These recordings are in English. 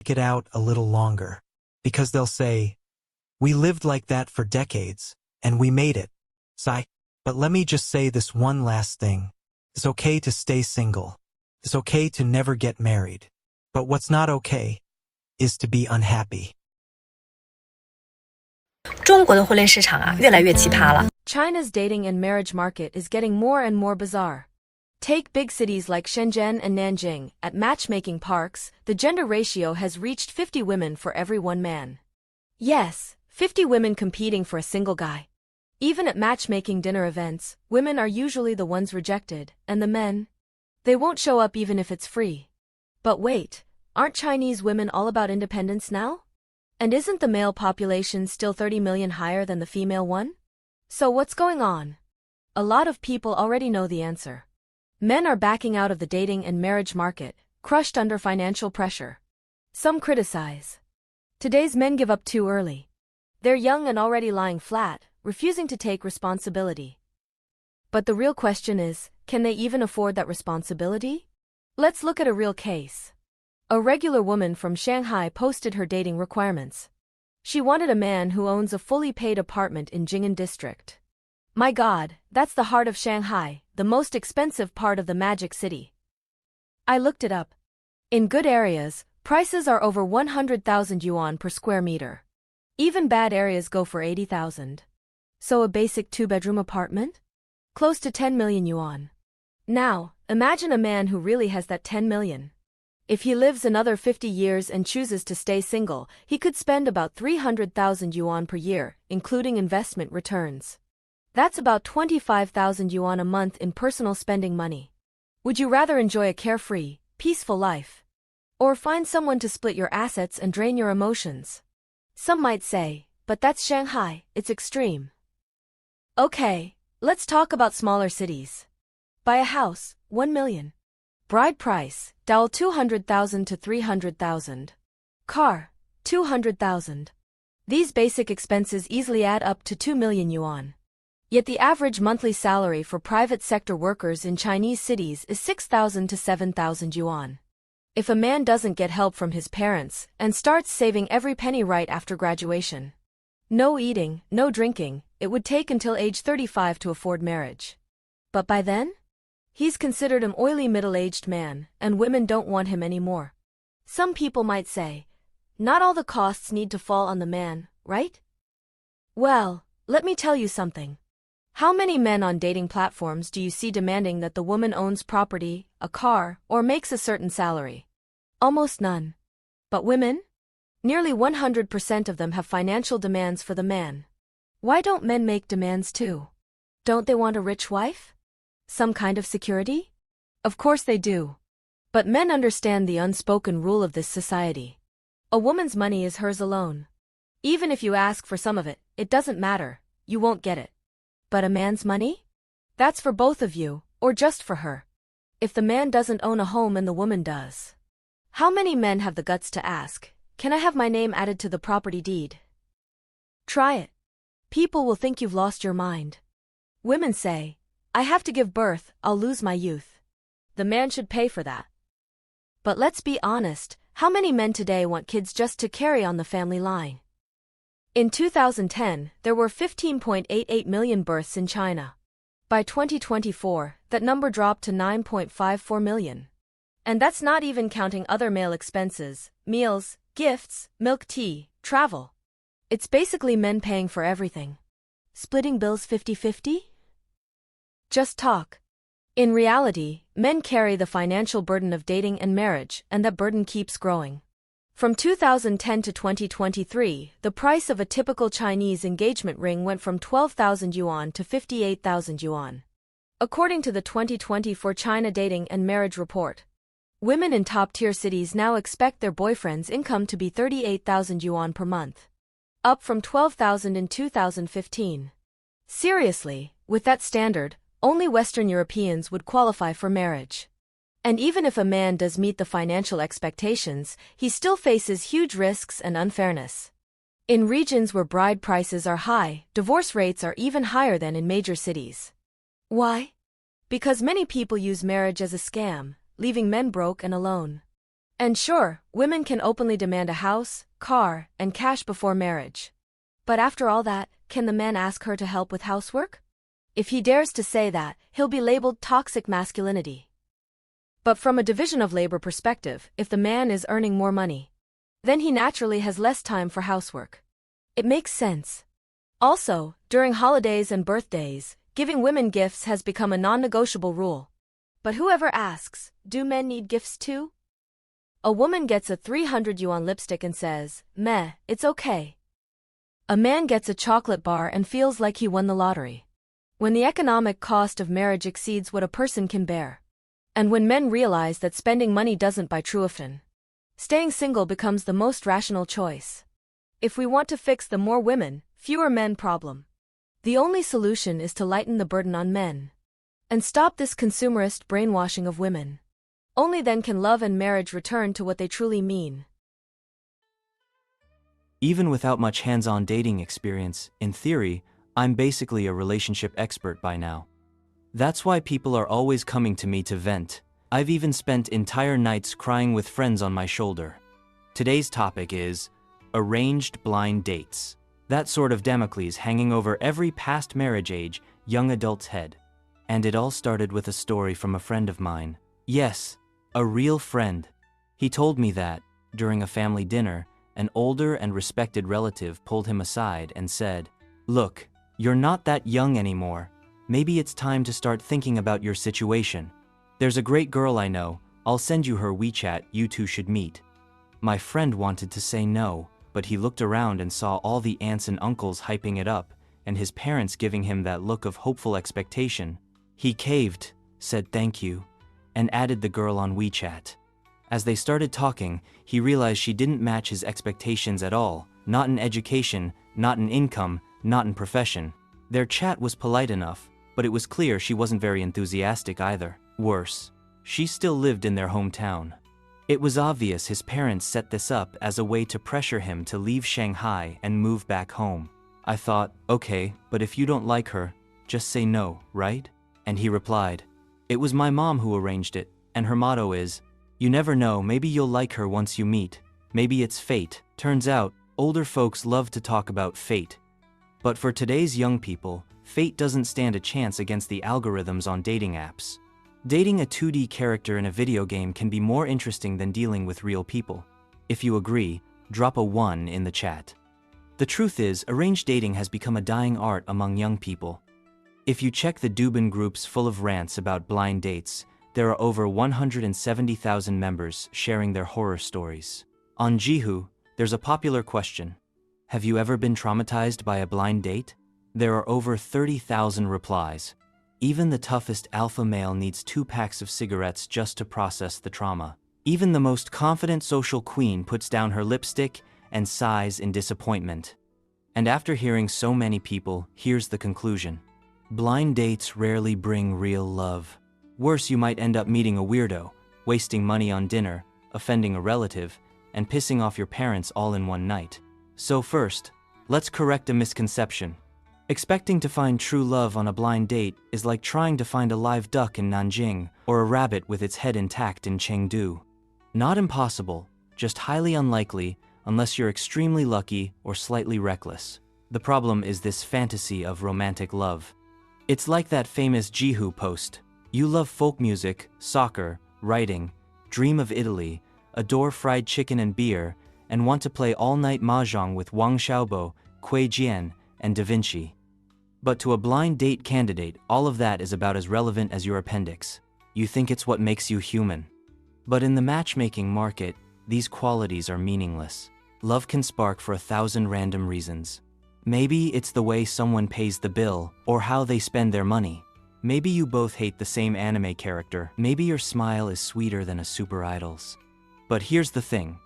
stick it out a little longer. Because they'll say, we lived like that for decades, and we made it. Sigh. But let me just say this one last thing. It's okay to stay single. It's okay to never get married. But what's not okay is to be unhappy. 中国的婚恋市场啊，越来越奇葩了。China's dating and marriage market is getting more and more bizarre. Take big cities like Shenzhen and Nanjing. At matchmaking parks, the gender ratio has reached 50 women for every one man. Yes, 50 women competing for a single guy. Even at matchmaking dinner events, women are usually the ones rejected, and the men? They won't show up even if it's free. But wait, aren't Chinese women all about independence now? And isn't the male population still 30 million higher than the female one? So what's going on? A lot of people already know the answer. Men are backing out of the dating and marriage market, crushed under financial pressure. Some criticize. Today's men give up too early. They're young and already lying flat, refusing to take responsibility. But the real question is, can they even afford that responsibility? Let's look at a real case. A regular woman from Shanghai posted her dating requirements. She wanted a man who owns a fully paid apartment in Jing'an district. My God, that's the heart of Shanghai, the most expensive part of the Magic City. I looked it up. In good areas, prices are over 100,000 yuan per square meter. Even bad areas go for 80,000. So a basic two-bedroom apartment? Close to 10 million yuan. Now, imagine a man who really has that 10 million. If he lives another 50 years and chooses to stay single, he could spend about 300,000 yuan per year, including investment returns. That's about 25,000 yuan a month in personal spending money. Would you rather enjoy a carefree, peaceful life? Or find someone to split your assets and drain your emotions? Some might say, but that's Shanghai, it's extreme. Okay, let's talk about smaller cities. Buy a house, 1 million. Bride price, dowel 200,000 to 300,000. Car, 200,000. These basic expenses easily add up to 2 million yuan. Yet the average monthly salary for private sector workers in Chinese cities is 6,000 to 7,000 yuan. If a man doesn't get help from his parents and starts saving every penny right after graduation, no eating, no drinking, it would take until age 35 to afford marriage. But by then? He's considered an oily middle-aged man, and women don't want him anymore. Some people might say, not all the costs need to fall on the man, right? Well, let me tell you something. How many men on dating platforms do you see demanding that the woman owns property, a car, or makes a certain salary? Almost none. But women? Nearly 100% of them have financial demands for the man. Why don't men make demands too? Don't they want a rich wife? Some kind of security? Of course they do. But men understand the unspoken rule of this society. A woman's money is hers alone. Even if you ask for some of it, it doesn't matter, you won't get it. But a man's money? That's for both of you, or just for her. If the man doesn't own a home and the woman does. How many men have the guts to ask, can I have my name added to the property deed? Try it. People will think you've lost your mind. Women say, I have to give birth, I'll lose my youth. The man should pay for that. But let's be honest, how many men today want kids just to carry on the family line? In 2010, there were 15.88 million births in China. By 2024, that number dropped to 9.54 million. And that's not even counting other male expenses, meals, gifts, milk tea, travel. It's basically men paying for everything. Splitting bills 50-50? Just talk. In reality, men carry the financial burden of dating and marriage, and that burden keeps growing. From 2010 to 2023, the price of a typical Chinese engagement ring went from 12,000 yuan to 58,000 yuan. According to the 2024 China Dating and Marriage Report, women in top-tier cities now expect their boyfriend's income to be 38,000 yuan per month, up from 12,000 in 2015. Seriously, with that standard, only Western Europeans would qualify for marriage. And even if a man does meet the financial expectations, he still faces huge risks and unfairness. In regions where bride prices are high, divorce rates are even higher than in major cities. Why? Because many people use marriage as a scam, leaving men broke and alone. And sure, women can openly demand a house, car, and cash before marriage. But after all that, can the man ask her to help with housework? If he dares to say that, he'll be labeled toxic masculinity. But from a division of labor perspective, if the man is earning more money, then he naturally has less time for housework. It makes sense. Also, during holidays and birthdays, giving women gifts has become a non-negotiable rule. But whoever asks, do men need gifts too? A woman gets a 300 yuan lipstick and says, meh, it's okay. A man gets a chocolate bar and feels like he won the lottery. When the economic cost of marriage exceeds what a person can bear, and when men realize that spending money doesn't buy true affection, staying single becomes the most rational choice. If we want to fix the more women, fewer men problem, the only solution is to lighten the burden on men and stop this consumerist brainwashing of women. Only then can love and marriage return to what they truly mean. Even without much hands-on dating experience, in theory, I'm basically a relationship expert by now. That's why people are always coming to me to vent. I've even spent entire nights crying with friends on my shoulder. Today's topic is arranged blind dates. That sort of Damocles hanging over every past marriage age young adult's head. And it all started with a story from a friend of mine. Yes, a real friend. He told me that, during a family dinner, an older and respected relative pulled him aside and said, "Look, you're not that young anymore. Maybe it's time to start thinking about your situation. There's a great girl I know. I'll send you her WeChat, you two should meet." My friend wanted to say no, but he looked around and saw all the aunts and uncles hyping it up, and his parents giving him that look of hopeful expectation. He caved, said thank you, and added the girl on WeChat. As they started talking, he realized she didn't match his expectations at all, not in education, not in income, not in profession. Their chat was polite enough, but it was clear she wasn't very enthusiastic either. Worse, she still lived in their hometown. It was obvious his parents set this up as a way to pressure him to leave Shanghai and move back home. I thought, okay, but if you don't like her, just say no, right? And he replied, "It was my mom who arranged it, and her motto is, you never know, maybe you'll like her once you meet. Maybe it's fate." Turns out, older folks love to talk about fate. But for today's young people, fate doesn't stand a chance against the algorithms on dating apps. Dating a 2D character in a video game can be more interesting than dealing with real people. If you agree, drop a 1 in the chat. The truth is, arranged dating has become a dying art among young people. If you check the Douban groups full of rants about blind dates, there are over 170,000 members sharing their horror stories. On Jihu, there's a popular question: have you ever been traumatized by a blind date? There are over 30,000 replies. Even the toughest alpha male needs 2 packs of cigarettes just to process the trauma. Even the most confident social queen puts down her lipstick and sighs in disappointment. And after hearing so many people, here's the conclusion. Blind dates rarely bring real love. Worse, you might end up meeting a weirdo, wasting money on dinner, offending a relative, and pissing off your parents all in one night. So first, let's correct a misconception. Expecting to find true love on a blind date is like trying to find a live duck in Nanjing or a rabbit with its head intact in Chengdu. Not impossible, just highly unlikely unless you're extremely lucky or slightly reckless. The problem is this fantasy of romantic love. It's like that famous Jihu post. You love folk music, soccer, writing, dream of Italy, adore fried chicken and beer, and want to play all-night mahjong with Wang Xiaobo, Kui Jian, and Da Vinci. But to a blind date candidate, all of that is about as relevant as your appendix. You think it's what makes you human. But in the matchmaking market, these qualities are meaningless. Love can spark for 1,000 random reasons. Maybe it's the way someone pays the bill, or how they spend their money. Maybe you both hate the same anime character. Maybe your smile is sweeter than a super idol's. But here's the thing.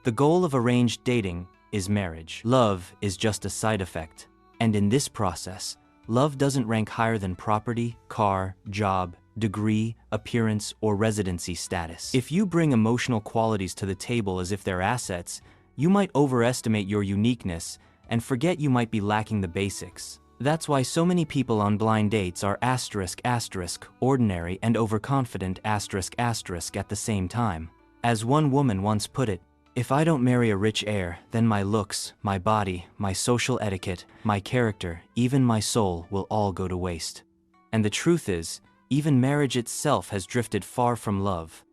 The goal of arranged dating is marriage. Love is just a side effect. And in this process, love doesn't rank higher than property, car, job, degree, appearance, or residency status. If you bring emotional qualities to the table as if they're assets, you might overestimate your uniqueness and forget you might be lacking the basics. That's why so many people on blind dates are ***, ordinary and overconfident *** at the same time. As one woman once put it, if I don't marry a rich heir, then my looks, my body, my social etiquette, my character, even my soul will all go to waste. And the truth is, even marriage itself has drifted far from love.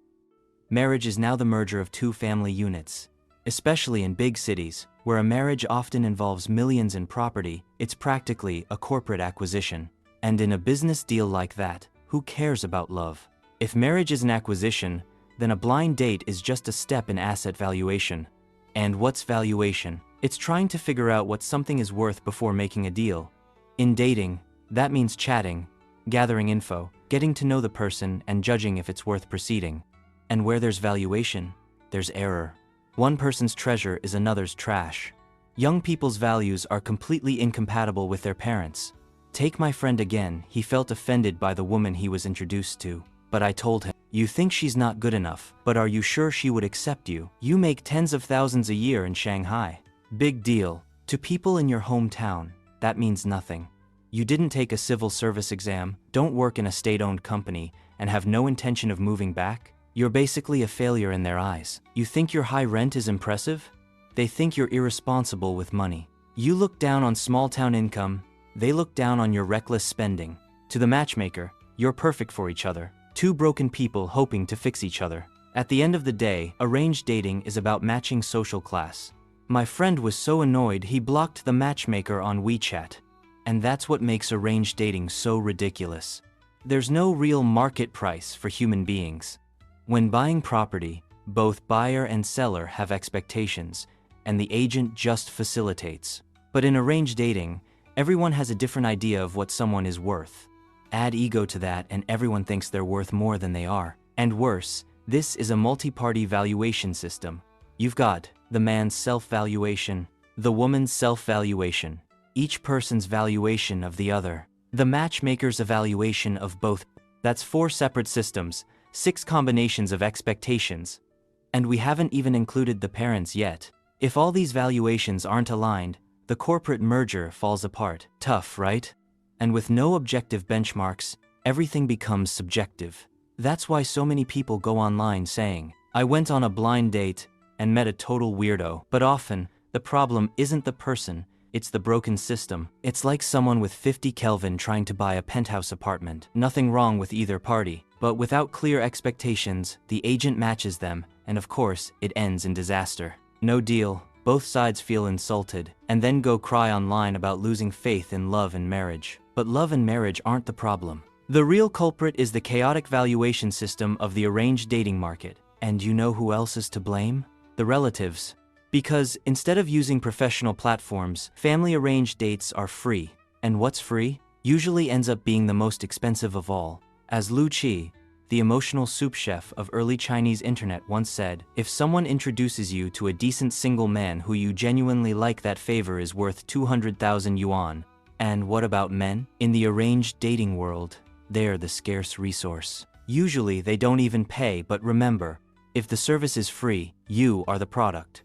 Marriage is now the merger of two family units. Especially in big cities, where a marriage often involves millions in property, it's practically a corporate acquisition. And in a business deal like that, who cares about love? If marriage is an acquisition, then a blind date is just a step in asset valuation. And what's valuation? It's trying to figure out what something is worth before making a deal. In dating, that means chatting, gathering info, getting to know the person, and judging if it's worth proceeding. And where there's valuation, there's error. One person's treasure is another's trash. Young people's values are completely incompatible with their parents. Take my friend again, he felt offended by the woman he was introduced to. But I told him, you think she's not good enough, but are you sure she would accept you? You make tens of thousands a year in Shanghai. Big deal. To people in your hometown, that means nothing. You didn't take a civil service exam, don't work in a state-owned company, and have no intention of moving back? You're basically a failure in their eyes. You think your high rent is impressive? They think you're irresponsible with money. You look down on small-town income, they look down on your reckless spending. To the matchmaker, you're perfect for each other. Two broken people hoping to fix each other. At the end of the day, arranged dating is about matching social class. My friend was so annoyed he blocked the matchmaker on WeChat. And that's what makes arranged dating so ridiculous. There's no real market price for human beings. When buying property, both buyer and seller have expectations, and the agent just facilitates. But in arranged dating, everyone has a different idea of what someone is worth. Add ego to that and everyone thinks they're worth more than they are. And worse, this is a multi-party valuation system. You've got the man's self-valuation, the woman's self-valuation, each person's valuation of the other, the matchmaker's evaluation of both. That's 4 separate systems, 6 combinations of expectations. And we haven't even included the parents yet. If all these valuations aren't aligned, the corporate merger falls apart. Tough, right? And with no objective benchmarks, everything becomes subjective. That's why so many people go online saying, I went on a blind date and met a total weirdo. But often, the problem isn't the person, it's the broken system. It's like someone with 50 Kelvin trying to buy a penthouse apartment. Nothing wrong with either party, but without clear expectations, the agent matches them, and of course, it ends in disaster. No deal, both sides feel insulted, and then go cry online about losing faith in love and marriage. But love and marriage aren't the problem. The real culprit is the chaotic valuation system of the arranged dating market. And you know who else is to blame? The relatives. Because instead of using professional platforms, family arranged dates are free. And what's free? Usually ends up being the most expensive of all. As Lu Qi, the emotional soup chef of early Chinese internet once said, if someone introduces you to a decent single man who you genuinely like, that favor is worth 200,000 yuan. And what about men? In the arranged dating world, they're the scarce resource. Usually they don't even pay, but remember, if the service is free, you are the product.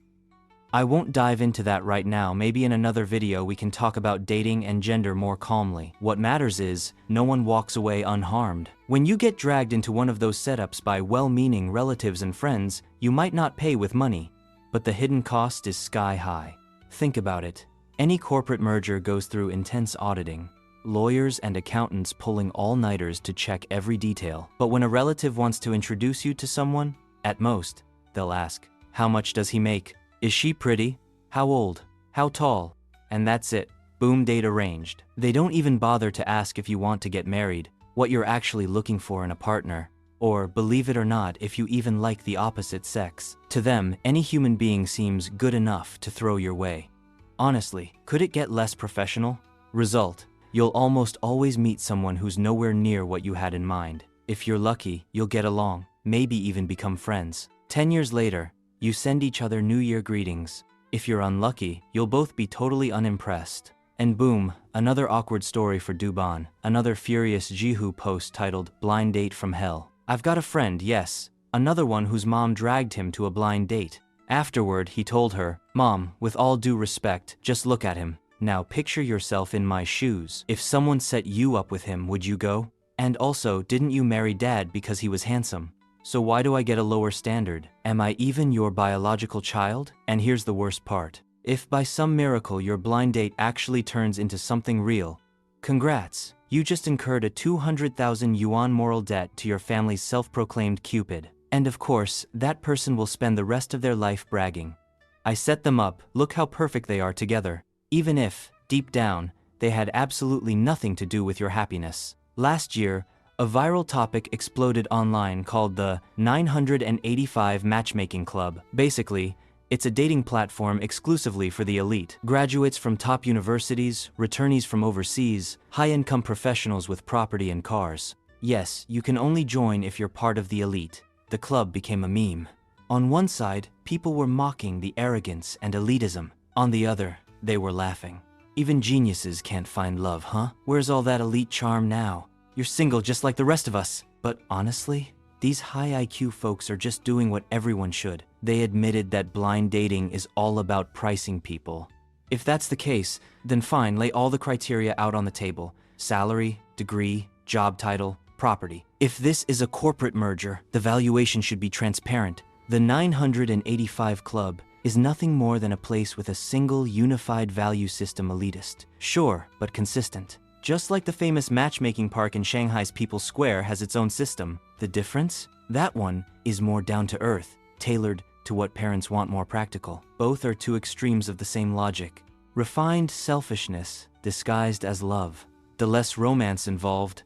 I won't dive into that right now. Maybe in another video we can talk about dating and gender more calmly. What matters is, no one walks away unharmed. When you get dragged into one of those setups by well-meaning relatives and friends, you might not pay with money, but the hidden cost is sky high. Think about it. Any corporate merger goes through intense auditing. Lawyers and accountants pulling all-nighters to check every detail. But when a relative wants to introduce you to someone, at most, they'll ask, how much does he make? Is she pretty? How old? How tall? And that's it. Boom, date arranged. They don't even bother to ask if you want to get married, what you're actually looking for in a partner, or, believe it or not, if you even like the opposite sex. To them, any human being seems good enough to throw your way. Honestly, could it get less professional? Result: you'll almost always meet someone who's nowhere near what you had in mind. If you're lucky, you'll get along, maybe even become friends. 10 years later, you send each other New Year greetings. If you're unlucky, you'll both be totally unimpressed. And boom, another awkward story for Duban, another furious Jihu post titled Blind Date from Hell. I've got a friend, yes, another one whose mom dragged him to a blind date. Afterward, he told her, Mom, with all due respect, just look at him. Now picture yourself in my shoes. If someone set you up with him, would you go? And also, didn't you marry Dad because he was handsome? So why do I get a lower standard? Am I even your biological child? And here's the worst part. If by some miracle your blind date actually turns into something real, congrats, you just incurred a 200,000 yuan moral debt to your family's self-proclaimed Cupid. And of course, that person will spend the rest of their life bragging. I set them up, look how perfect they are together. Even if, deep down, they had absolutely nothing to do with your happiness. Last year, a viral topic exploded online called the 985 Matchmaking Club. Basically, it's a dating platform exclusively for the elite. Graduates from top universities, returnees from overseas, high-income professionals with property and cars. Yes, you can only join if you're part of the elite. The club became a meme. On one side, people were mocking the arrogance and elitism. On the other, they were laughing. Even geniuses can't find love, huh? Where's all that elite charm now? You're single just like the rest of us. But honestly, these high IQ folks are just doing what everyone should. They admitted that blind dating is all about pricing people. If that's the case, then fine, lay all the criteria out on the table. Salary, degree, job title, property. If this is a corporate merger, the valuation should be transparent. The 985 Club is nothing more than a place with a single unified value system elitist. Sure, but consistent. Just like the famous matchmaking park in Shanghai's People's Square has its own system. The difference? That one is more down to earth, tailored to what parents want, more practical. Both are two extremes of the same logic. Refined selfishness disguised as love. The less romance involved,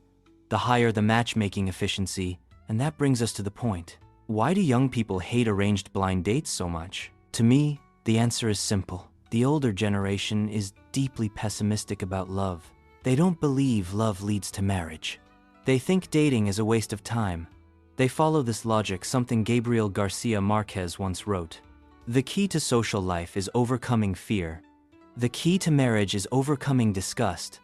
the higher the matchmaking efficiency, and that brings us to the point. Why do young people hate arranged blind dates so much? To me, the answer is simple. The older generation is deeply pessimistic about love. They don't believe love leads to marriage. They think dating is a waste of time. They follow this logic, something Gabriel Garcia Marquez once wrote. The key to social life is overcoming fear. The key to marriage is overcoming disgust.